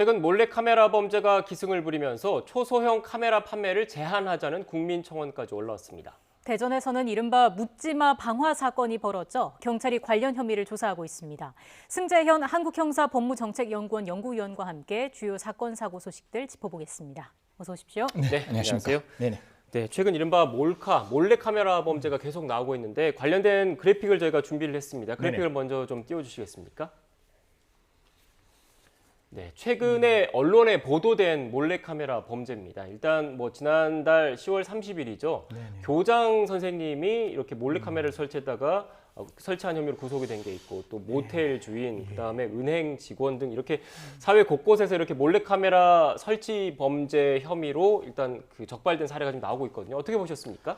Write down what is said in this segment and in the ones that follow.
최근 몰래카메라 범죄가 기승을 부리면서 초소형 카메라 판매를 제한하자는 국민청원까지 올라왔습니다. 대전에서는 이른바 묻지마 방화 사건이 벌어져 경찰이 관련 혐의를 조사하고 있습니다. 승재현 한국형사법무정책연구원 연구위원과 함께 주요 사건 사고 소식들 짚어보겠습니다. 어서 오십시오. 네, 안녕하세요. 네네. 네, 최근 이른바 몰래카메라 범죄가 계속 나오고 있는데 관련된 그래픽을 저희가 준비를 했습니다. 그래픽을 네네. 먼저 좀 띄워주시겠습니까? 네, 최근에 언론에 보도된 몰래카메라 범죄입니다. 일단 지난달 10월 30일이죠. 교장 선생님이 이렇게 몰래카메라를 설치한 혐의로 구속이 된 게 있고 또 모텔 주인, 그다음에 은행 직원 등 이렇게 사회 곳곳에서 이렇게 몰래카메라 설치 범죄 혐의로 일단 그 적발된 사례가 좀 나오고 있거든요. 어떻게 보셨습니까?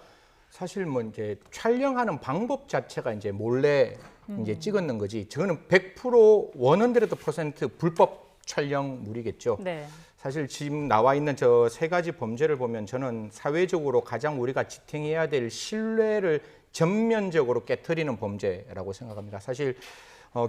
사실 이제 촬영하는 방법 자체가 이제 몰래 이제 찍었는 거지. 저는 100% 100% 불법 촬영물이겠죠. 네. 사실 지금 나와 있는 저 세 가지 범죄를 보면 저는 사회적으로 가장 우리가 지탱해야 될 신뢰를 전면적으로 깨트리는 범죄라고 생각합니다. 사실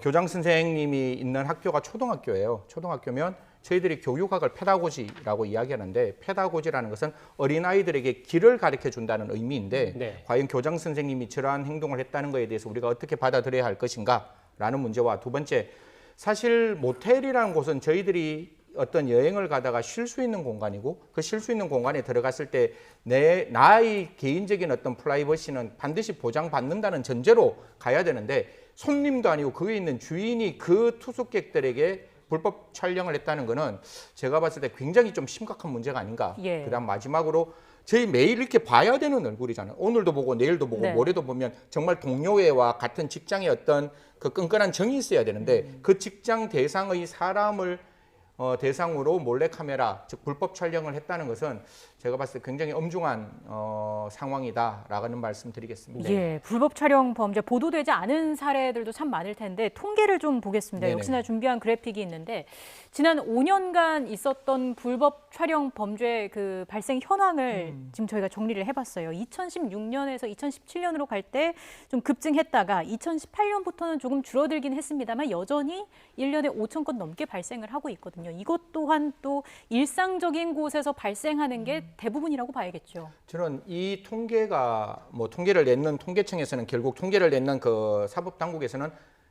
교장 선생님이 있는 학교가 초등학교예요. 초등학교면 저희들이 교육학을 페다고지라고 이야기하는데 페다고지라는 것은 어린아이들에게 길을 가르쳐 준다는 의미인데 네. 과연 교장 선생님이 저러한 행동을 했다는 것에 대해서 우리가 어떻게 받아들여야 할 것인가라는 문제와 두 번째, 사실 모텔이라는 곳은 저희들이 어떤 여행을 가다가 쉴 수 있는 공간이고 그 쉴 수 있는 공간에 들어갔을 때 나의 개인적인 어떤 프라이버시는 반드시 보장받는다는 전제로 가야 되는데 손님도 아니고 거기에 있는 주인이 그 투숙객들에게 불법 촬영을 했다는 거는 제가 봤을 때 굉장히 좀 심각한 문제가 아닌가. 예. 그다음 마지막으로 저희 매일 이렇게 봐야 되는 얼굴이잖아요. 오늘도 보고 내일도 보고 네. 모레도 보면 정말 동료애와 같은 직장의 어떤 그 끈끈한 정이 있어야 되는데 그 직장 대상의 사람을 대상으로 몰래카메라, 즉 불법 촬영을 했다는 것은 제가 봤을 때 굉장히 엄중한 상황이다라는 말씀 드리겠습니다. 예, 불법 촬영 범죄 보도되지 않은 사례들도 참 많을 텐데 통계를 좀 보겠습니다. 네네. 역시나 준비한 그래픽이 있는데 지난 5년간 있었던 불법 촬영 범죄 그 발생 현황을 지금 저희가 정리를 해봤어요. 2016년에서 2017년으로 갈 때 좀 급증했다가 2018년부터는 조금 줄어들긴 했습니다만 여전히 1년에 5천 건 넘게 발생을 하고 있거든요. 이것 또한 또 일상적인 곳에서 발생하는 게 대부분이라고 봐야겠죠. 저는 이 통계가 통계를 내는 통계청에서는 결국 통계를 내는 그 사법당국에서는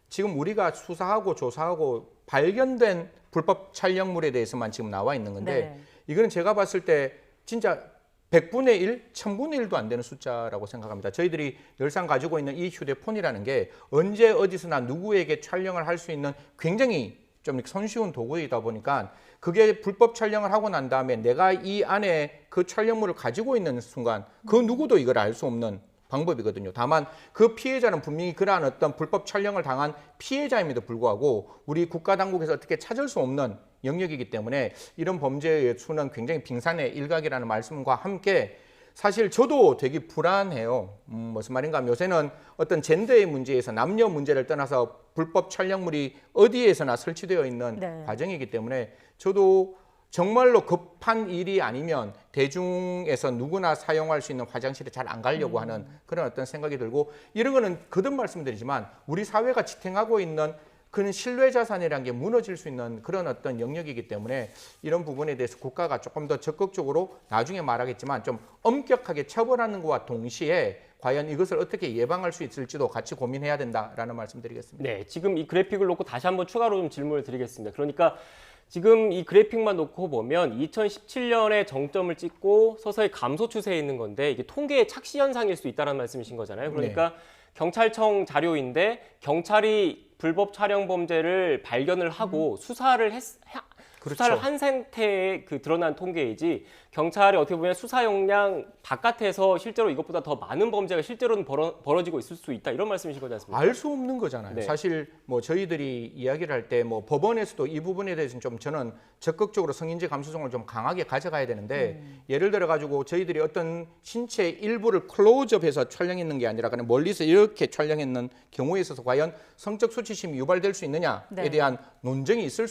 지금 우리가 수사하고 조사하고 발견된 불법 촬영물에 대해서만 지금 나와 있는 건데 네. 이거는 제가 봤을 때 진짜 100분의 1, 1000분의 1도 안 되는 숫자라고 생각합니다. 저희들이 늘상 가지고 있는 이 휴대폰이라는 게 언제 어디서나 누구에게 촬영을 할 수 있는 굉장히 좀 손쉬운 도구이다 보니까 그게 불법 촬영을 하고 난 다음에 내가 이 안에 그 촬영물을 가지고 있는 순간 그 누구도 이걸 알 수 없는 방법이거든요. 다만 그 피해자는 분명히 그러한 어떤 불법 촬영을 당한 피해자임에도 불구하고 우리 국가당국에서 어떻게 찾을 수 없는 영역이기 때문에 이런 범죄의 수는 굉장히 빙산의 일각이라는 말씀과 함께 사실 저도 되게 불안해요. 무슨 말인가 하면 요새는 어떤 젠더의 문제에서 남녀 문제를 떠나서 불법 촬영물이 어디에서나 설치되어 있는 네. 과정이기 때문에 저도 정말로 급한 일이 아니면 대중에서 누구나 사용할 수 있는 화장실에 잘 안 가려고 하는 그런 어떤 생각이 들고 이런 거는 거듭 말씀드리지만 우리 사회가 지탱하고 있는 그런 신뢰 자산이라는 게 무너질 수 있는 그런 어떤 영역이기 때문에 이런 부분에 대해서 국가가 조금 더 적극적으로 나중에 말하겠지만 좀 엄격하게 처벌하는 것과 동시에 과연 이것을 어떻게 예방할 수 있을지도 같이 고민해야 된다라는 말씀드리겠습니다. 네, 지금 이 그래픽을 놓고 다시 한번 추가로 좀 질문을 드리겠습니다. 그러니까 지금 이 그래픽만 놓고 보면 2017년에 정점을 찍고 서서히 감소 추세에 있는 건데 이게 통계의 착시 현상일 수 있다는 말씀이신 거잖아요. 그러니까 경찰청 자료인데 경찰이 불법 촬영 범죄를 발견을 하고 수사를 한 상태에 드러난 통계이지 경찰이 어떻게 보면 수사 역량 바깥에서 실제로 이것보다 더 많은 범죄가 실제로는 벌어지고 있을 수 있다 이런 말씀이신 거지 않습니까? 알 수 없는 거잖아요. 네. 사실 저희들이 이야기를 할 때 법원에서도 이 부분에 대해서는 좀 저는 적극적으로 성인지 감수성을 좀 강하게 가져가야 되는데 예를 들어 가지고 저희들이 어떤 신체 일부를 클로즈업해서 촬영했는 게 아니라 그냥 멀리서 이렇게 촬영했는 경우에 있어서 과연 성적 수치심이 유발될 수 있느냐에 네. 대한 논란이 있을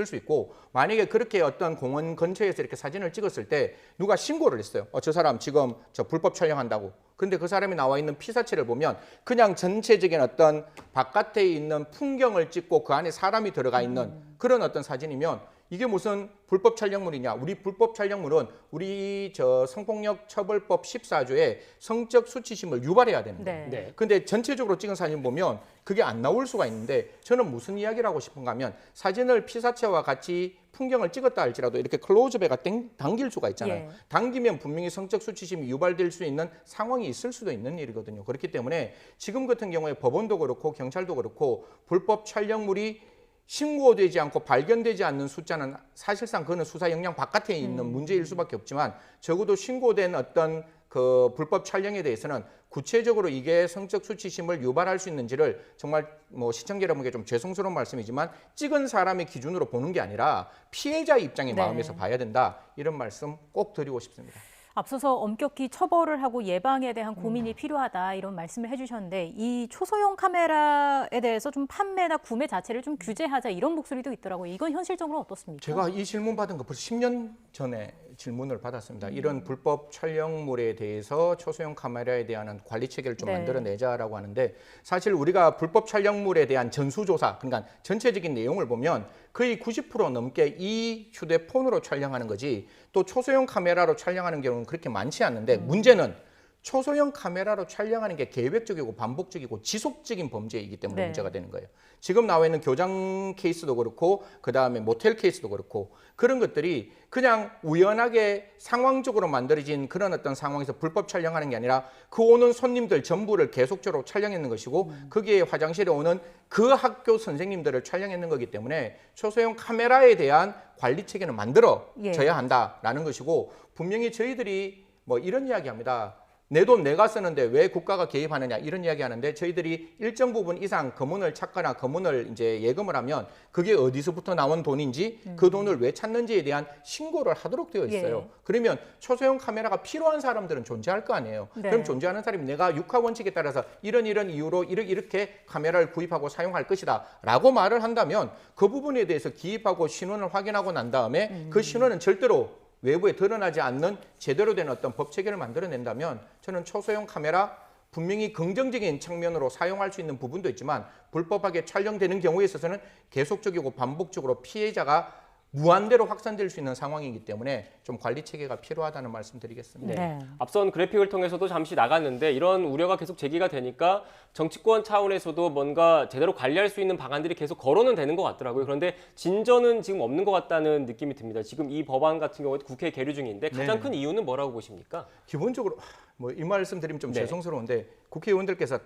수 있고 만약에 그렇게 어떤 공원 근처에서 이렇게 사진을 찍었을 때 누가 신고를 했어요. 저 사람 지금 저 불법 촬영한다고. 근데 그 사람이 나와 있는 피사체를 보면 그냥 전체적인 어떤 바깥에 있는 풍경을 찍고 그 안에 사람이 들어가 있는 그런 어떤 사진이면 이게 무슨 불법 촬영물이냐? 우리 불법 촬영물은 우리 성폭력 처벌법 14조에 성적 수치심을 유발해야 되는데. 네. 네. 근데 전체적으로 찍은 사진 보면 그게 안 나올 수가 있는데 저는 무슨 이야기를 하고 싶은가 하면 사진을 피사체와 같이 풍경을 찍었다 할지라도 이렇게 클로즈업에가 당길 수가 있잖아요. 예. 당기면 분명히 성적 수치심이 유발될 수 있는 상황이 있을 수도 있는 일이거든요. 그렇기 때문에 지금 같은 경우에 법원도 그렇고 경찰도 그렇고 불법 촬영물이 신고되지 않고 발견되지 않는 숫자는 사실상 그거는 수사 역량 바깥에 있는 문제일 수밖에 없지만 적어도 신고된 어떤 그 불법 촬영에 대해서는 구체적으로 이게 성적 수치심을 유발할 수 있는지를 정말 뭐 시청자 여러분께 좀 죄송스러운 말씀이지만 찍은 사람의 기준으로 보는 게 아니라 피해자 입장의 네. 마음에서 봐야 된다. 이런 말씀 꼭 드리고 싶습니다. 앞서서 엄격히 처벌을 하고 예방에 대한 고민이 필요하다 이런 말씀을 해주셨는데 이 초소형 카메라에 대해서 좀 판매나 구매 자체를 좀 규제하자 이런 목소리도 있더라고요. 이건 현실적으로 어떻습니까? 제가 이 질문 받은 거 벌써 10년 전에 질문을 받았습니다. 이런 불법 촬영물에 대해서 초소형 카메라에 대한 관리 체계를 좀 네. 만들어내자라고 하는데 사실 우리가 불법 촬영물에 대한 전수조사, 그러니까 전체적인 내용을 보면 거의 90% 넘게 이 휴대폰으로 촬영하는 거지 또 초소형 카메라로 촬영하는 경우는 그렇게 많지 않는데 문제는 초소형 카메라로 촬영하는 게 계획적이고 반복적이고 지속적인 범죄이기 때문에 네. 문제가 되는 거예요. 지금 나와 있는 교장 케이스도 그렇고 그다음에 모텔 케이스도 그렇고 그런 것들이 그냥 우연하게 상황적으로 만들어진 그런 어떤 상황에서 불법 촬영하는 게 아니라 그 오는 손님들 전부를 계속적으로 촬영했는 것이고 거기에 화장실에 오는 그 학교 선생님들을 촬영했는 거기 때문에 초소형 카메라에 대한 관리 체계는 만들어져야 한다라는 것이고 분명히 저희들이 뭐 이런 이야기합니다. 내 돈 내가 쓰는데 왜 국가가 개입하느냐 이런 이야기 하는데 저희들이 일정 부분 이상 검은을 찾거나 검은을 이제 예금을 하면 그게 어디서부터 나온 돈인지 그 돈을 왜 찾는지에 대한 신고를 하도록 되어 있어요. 예. 그러면 초소형 카메라가 필요한 사람들은 존재할 거 아니에요. 네. 그럼 존재하는 사람이 내가 육하 원칙에 따라서 이런 이유로 이렇게 카메라를 구입하고 사용할 것이다 라고 말을 한다면 그 부분에 대해서 기입하고 신원을 확인하고 난 다음에 그 신원은 절대로 외부에 드러나지 않는 제대로 된 어떤 법 체계를 만들어낸다면 저는 초소형 카메라 분명히 긍정적인 측면으로 사용할 수 있는 부분도 있지만 불법하게 촬영되는 경우에 있어서는 계속적이고 반복적으로 피해자가 무한대로 확산될 수 있는 상황이기 때문에 좀 관리 체계가 필요하다는 말씀 드리겠습니다. 네. 앞선 그래픽을 통해서도 잠시 나갔는데 이런 우려가 계속 제기가 되니까 정치권 차원에서도 뭔가 제대로 관리할 수 있는 방안들이 계속 거론은 되는 것 같더라고요. 그런데 진전은 지금 없는 것 같다는 느낌이 듭니다. 지금 이 법안 같은 경우에 국회에 계류 중인데 가장 네. 큰 이유는 뭐라고 보십니까? 기본적으로 뭐 이 말씀 드리면 좀 네. 죄송스러운데 국회의원들께서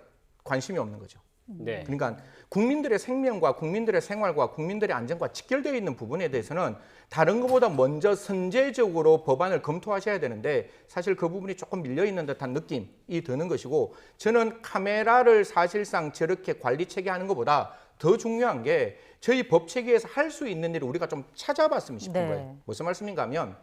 관심이 없는 거죠. 네. 그러니까 국민들의 생명과 국민들의 생활과 국민들의 안전과 직결되어 있는 부분에 대해서는 다른 것보다 먼저 선제적으로 법안을 검토하셔야 되는데 사실 그 부분이 조금 밀려있는 듯한 느낌이 드는 것이고 저는 카메라를 사실상 저렇게 관리 체계하는 것보다 더 중요한 게 저희 법 체계에서 할 수 있는 일을 우리가 좀 찾아봤으면 싶은 네. 거예요. 무슨 말씀인가 하면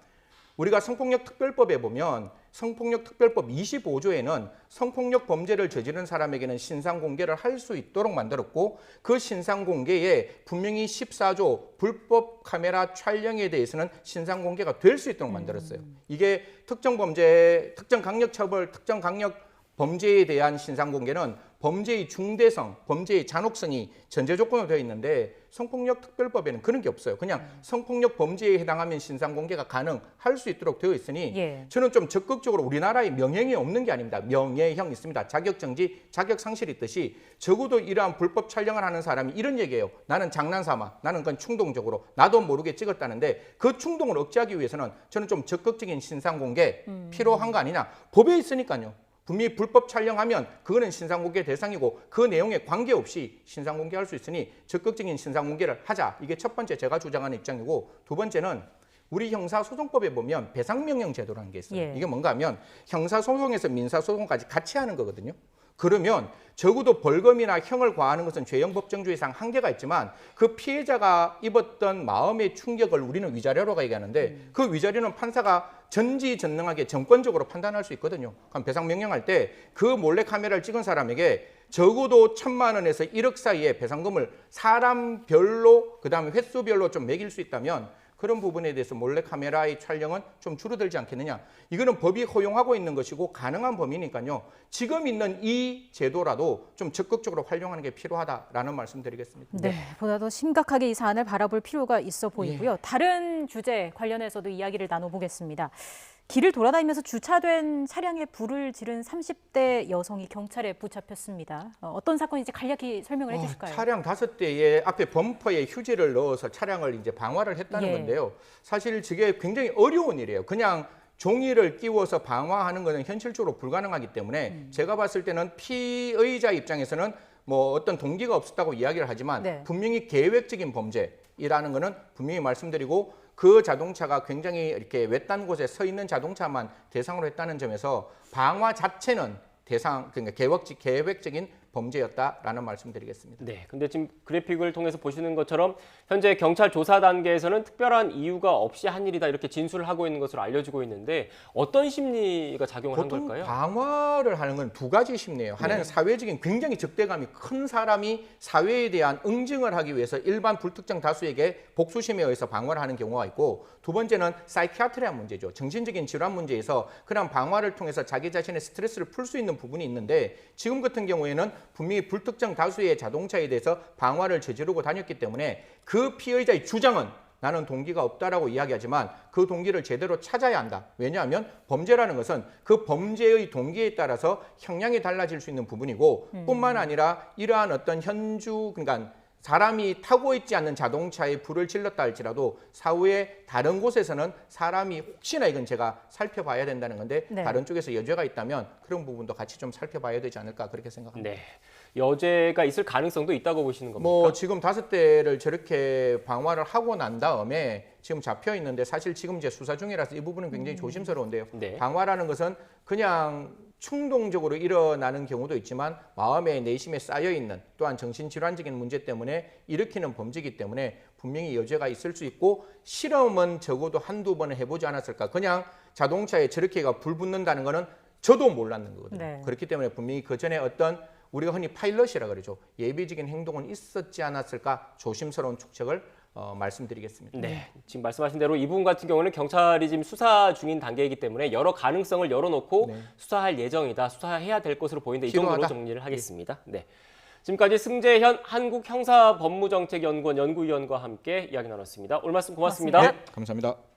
우리가 성폭력 특별법에 보면 성폭력 특별법 25조에는 성폭력 범죄를 저지른 사람에게는 신상 공개를 할 수 있도록 만들었고 그 신상 공개에 분명히 14조 불법 카메라 촬영에 대해서는 신상 공개가 될 수 있도록 만들었어요. 이게 특정 범죄, 특정 강력 처벌, 특정 강력 범죄에 대한 신상 공개는 범죄의 중대성, 범죄의 잔혹성이 전제 조건으로 되어 있는데 성폭력 특별법에는 그런 게 없어요. 그냥 성폭력 범죄에 해당하면 신상 공개가 가능할 수 있도록 되어 있으니 예. 저는 좀 적극적으로 우리나라에 명예형이 없는 게 아닙니다. 명예형 있습니다. 자격정지, 자격상실이 있듯이 적어도 이러한 불법 촬영을 하는 사람이 이런 얘기예요. 나는 장난삼아, 나는 그건 충동적으로 나도 모르게 찍었다는데 그 충동을 억제하기 위해서는 저는 좀 적극적인 신상 공개 필요한 거 아니냐. 법에 있으니까요. 분명히 불법 촬영하면 그거는 신상공개 대상이고 그 내용에 관계없이 신상공개할 수 있으니 적극적인 신상공개를 하자. 이게 첫 번째 제가 주장하는 입장이고 두 번째는 우리 형사소송법에 보면 배상명령 제도라는 게 있어요. 예. 이게 뭔가 하면 형사소송에서 민사소송까지 같이 하는 거거든요. 그러면 적어도 벌금이나 형을 과하는 것은 죄형 법정주의상 한계가 있지만 그 피해자가 입었던 마음의 충격을 우리는 위자료라고 얘기하는데 그 위자료는 판사가 전지전능하게 정권적으로 판단할 수 있거든요. 그럼 배상 명령할 때 그 몰래 카메라를 찍은 사람에게 적어도 1,000만 원에서 1억 사이에 배상금을 사람별로 그다음에 횟수별로 좀 매길 수 있다면 그런 부분에 대해서 몰래카메라의 촬영은 좀 줄어들지 않겠느냐. 이거는 법이 허용하고 있는 것이고 가능한 범위니까요. 지금 있는 이 제도라도 좀 적극적으로 활용하는 게 필요하다라는 말씀드리겠습니다. 네, 보다 더 심각하게 이 사안을 바라볼 필요가 있어 보이고요. 다른 주제 관련해서도 이야기를 나눠보겠습니다. 길을 돌아다니면서 주차된 차량에 불을 지른 30대 여성이 경찰에 붙잡혔습니다. 어떤 사건인지 간략히 설명을 해주실까요? 차량 5대에 앞에 범퍼에 휴지를 넣어서 차량을 이제 방화를 했다는 예. 건데요. 사실 저게 굉장히 어려운 일이에요. 그냥 종이를 끼워서 방화하는 것은 현실적으로 불가능하기 때문에 제가 봤을 때는 피의자 입장에서는 뭐 어떤 동기가 없었다고 이야기를 하지만 네. 분명히 계획적인 범죄이라는 것은 분명히 말씀드리고 그 자동차가 굉장히 이렇게 외딴 곳에 서 있는 자동차만 대상으로 했다는 점에서 방화 자체는 그러니까 계획적인 범죄였다라는 말씀드리겠습니다. 네, 근데 지금 그래픽을 통해서 보시는 것처럼 현재 경찰 조사 단계에서는 특별한 이유가 없이 한 일이다 이렇게 진술을 하고 있는 것으로 알려지고 있는데 어떤 심리가 작용을 한 보통 걸까요? 방화를 하는 건 두 가지 심리예요. 하나는 사회적인 굉장히 적대감이 큰 사람이 사회에 대한 응징을 하기 위해서 일반 불특정 다수에게 복수심에 의해서 방화를 하는 경우가 있고 두 번째는 사이키아트리한 문제죠. 정신적인 질환 문제에서 그런 방화를 통해서 자기 자신의 스트레스를 풀 수 있는 부분이 있는데 지금 같은 경우에는 분명히 불특정 다수의 자동차에 대해서 방화를 저지르고 다녔기 때문에 그 피의자의 주장은 나는 동기가 없다라고 이야기하지만 그 동기를 제대로 찾아야 한다. 왜냐하면 범죄라는 것은 그 범죄의 동기에 따라서 형량이 달라질 수 있는 부분이고 뿐만 아니라 이러한 어떤 그러니까 사람이 타고 있지 않는 자동차에 불을 질렀다 할지라도 사후에 다른 곳에서는 사람이 혹시나 이건 제가 살펴봐야 된다는 건데 네. 다른 쪽에서 여죄가 있다면 그런 부분도 같이 좀 살펴봐야 되지 않을까 그렇게 생각합니다. 네, 여죄가 있을 가능성도 있다고 보시는 겁니까? 뭐 지금 5대를 저렇게 방화를 하고 난 다음에 지금 잡혀 있는데 사실 지금 이제 수사 중이라서 이 부분은 굉장히 조심스러운데요. 네. 방화라는 것은 그냥 충동적으로 일어나는 경우도 있지만 마음에 내심에 쌓여 있는 또한 정신질환적인 문제 때문에 일으키는 범죄이기 때문에 분명히 여죄가 있을 수 있고 실험은 적어도 한두 번은 해보지 않았을까. 그냥 자동차에 저렇게가 불 붙는다는 거는 저도 몰랐는 거거든요. 네. 그렇기 때문에 분명히 그 전에 어떤 우리가 흔히 파일럿이라 그러죠. 예비적인 행동은 있었지 않았을까 조심스러운 추측을 말씀드리겠습니다. 네, 지금 말씀하신 대로 이 부분 같은 경우는 경찰이 지금 수사 중인 단계이기 때문에 여러 가능성을 열어놓고 네. 수사할 예정이다, 수사해야 될 것으로 보이는데 이 정도로 필요하다. 정리를 하겠습니다. 네, 지금까지 승재현 한국형사법무정책연구원 연구위원과 함께 이야기 나눴습니다. 오늘 말씀 고맙습니다. 고맙습니다. 감사합니다.